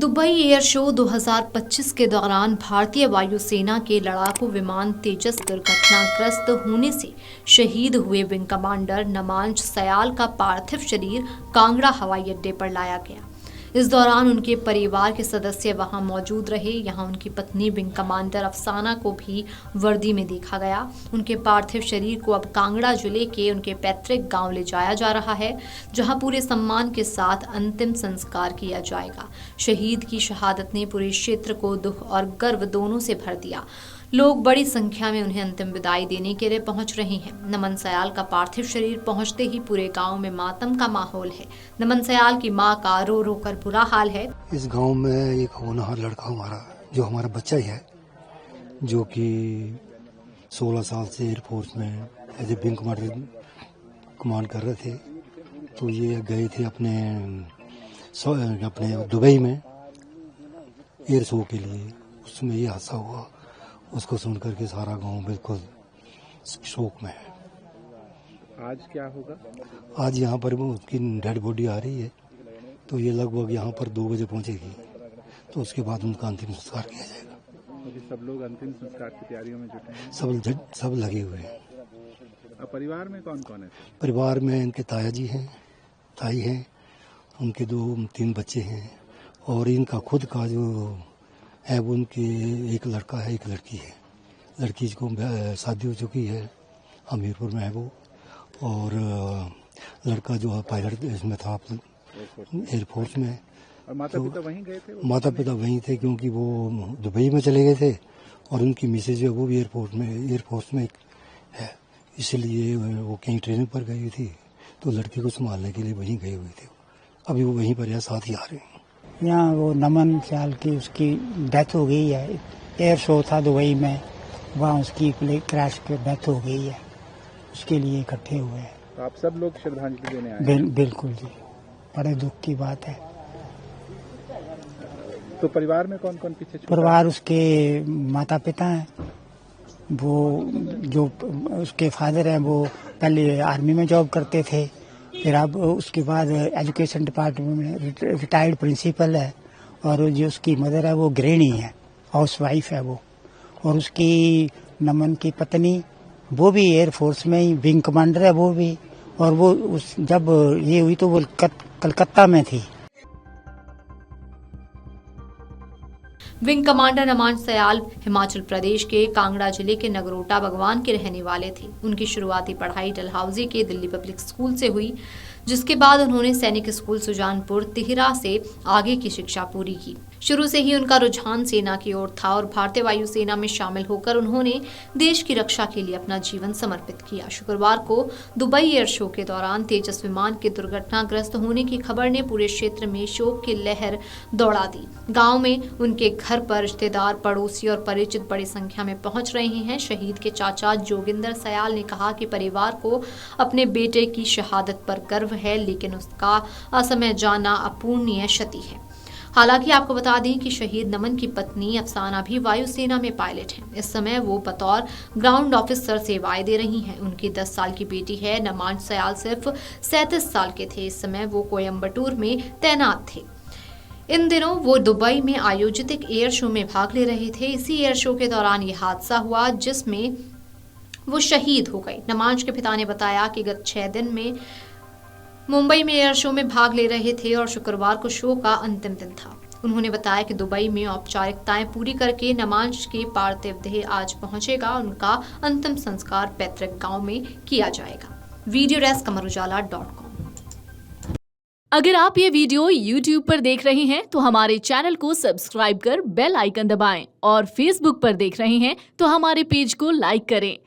Dubai air show 2025 के दौरान भारतीय वायुसेना के लड़ाकू विमान तेजस दुर्घटनाग्रस्त होने से शहीद हुए विंग कमांडर नमांश सयाल का पार्थिव शरीर कांगड़ा हवाई अड्डे पर लाया गया। इस दौरान उनके परिवार के सदस्य वहां मौजूद रहे। यहां उनकी पत्नी विंग कमांडर अफसाना को भी वर्दी में देखा गया। उनके पार्थिव शरीर को अब कांगड़ा जिले के उनके पैतृक गांव ले जाया जा रहा है, जहां पूरे सम्मान के साथ अंतिम संस्कार किया जाएगा। शहीद की शहादत ने पूरे क्षेत्र को दुख और गर्व दोनों से भर दिया। लोग बड़ी संख्या में उन्हें अंतिम विदाई देने के लिए पहुंच रहे हैं। नमन सयाल का पार्थिव शरीर पहुंचते ही पूरे गांव में मातम का माहौल है। नमन सयाल की मां का रो रो कर बुरा हाल है। इस गांव में एक होनहार लड़का हमारा, जो हमारा बच्चा ही है, जो कि 16 साल से एयरफोर्स में as a wing commander command कर रहे थे। तो ये गए थे अपने दुबई में एयर शो के लिए। उसमें ये हादसा हुआ। उसको सुन करके सारा गांव बिल्कुल शोक में है। आज क्या होगा? आज यहाँ पर उसकी डेड बॉडी आ रही है, तो ये लगभग यहाँ पर 2 बजे पहुँचेगी। तो उसके बाद उनका अंतिम संस्कार किया जाएगा। अभी सब लोग अंतिम संस्कार की तैयारियों में जुटे हैं। सब लगे हुए हैं। परिवार में कौन कौन है? परिवार में इनके ताई हैं, उनके 2-3 बच्चे हैं, और इनका खुद का जो है वो उनके एक लड़का है, एक लड़की है। लड़की को शादी हो चुकी है, हमीरपुर में है वो, और लड़का जो है पायलट इसमें था एयरफोर्स में। और माता पिता वहीं गए थे? माता पिता वहीं थे, क्योंकि वो दुबई में चले गए थे, और उनकी मिसेज जो है वो भी एयरफोर्स में है, इसलिए वो कहीं ट्रेनिंग पर गई थी, तो लड़की को संभालने के लिए वहीं गए हुए थे। अभी वो वहीं पर साथ ही आ रहे हैं। यहाँ वो नमन सयाल की उसकी डेथ हो गई है। एयर शो था दुबई में, वहाँ उसकी प्लेन क्रैश के डेथ हो गई है। उसके लिए इकट्ठे हुए हैं। तो आप सब लोग श्रद्धांजलि देने आए? बिल्कुल जी, बड़े दुख की बात है। तो परिवार में कौन कौन पीछे छूटा? परिवार उसके माता पिता हैं, वो जो उसके फादर हैं वो पहले आर्मी में जॉब करते थे, फिर अब उसके बाद एजुकेशन डिपार्टमेंट में रिटायर्ड प्रिंसिपल है, और जो उसकी मदर है वो गृहिणी है, हाउस वाइफ है वो। और उसकी नमन की पत्नी वो भी एयरफोर्स में ही विंग कमांडर है वो भी, और वो जब ये हुई तो वो कलकत्ता में थी। विंग कमांडर नमांश सयाल हिमाचल प्रदेश के कांगड़ा जिले के नगरोटा बगवान के रहने वाले थे। उनकी शुरुआती पढ़ाई डलहौजी के दिल्ली पब्लिक स्कूल से हुई, जिसके बाद उन्होंने सैनिक स्कूल सुजानपुर तिहरा से आगे की शिक्षा पूरी की। शुरू से ही उनका रुझान सेना की ओर था और भारतीय वायुसेना में शामिल होकर उन्होंने देश की रक्षा के लिए अपना जीवन समर्पित किया। शुक्रवार को दुबई एयर शो के दौरान तेजस विमान के दुर्घटनाग्रस्त होने की खबर ने पूरे क्षेत्र में शोक की लहर दौड़ा दी। गांव में उनके घर पर रिश्तेदार, पड़ोसी और परिचित बड़ी संख्या में पहुंच रहे हैं। शहीद के चाचा जोगिंदर सयाल ने कहा कि परिवार को अपने बेटे की शहादत पर गर्व है, लेकिन उसका असमय जाना अपूर्णीय क्षति है। हालांकि आपको बता दें कि शहीद नमन की पत्नी अफसाना भी वायुसेना में पायलट हैं। इस समय वो बतौर ग्राउंड ऑफिसर सेवाएं दे रही हैं। उनकी 10 साल की बेटी है। नमांश सयाल सिर्फ 37 साल के थे। इस समय वो कोयम्बटूर में तैनात थे। इन दिनों वो दुबई में आयोजित एक एयर शो में भाग ले रहे थे। इसी एयर शो के दौरान ये हादसा हुआ, जिसमें वो शहीद हो गए। नमांश के पिता ने बताया कि गत 6 दिन में मुंबई में एयर शो में भाग ले रहे थे और शुक्रवार को शो का अंतिम दिन था। उन्होंने बताया कि दुबई में औपचारिकताएं पूरी करके नमांश के पार्थिव देह आज पहुंचेगा। उनका अंतिम संस्कार पैतृक गांव में किया जाएगा। Video desk amarujala.com। अगर आप ये वीडियो YouTube पर देख रहे हैं तो हमारे चैनल को सब्सक्राइब कर बेल आइकन दबाएं, और Facebook पर देख रहे हैं तो हमारे पेज को लाइक करें।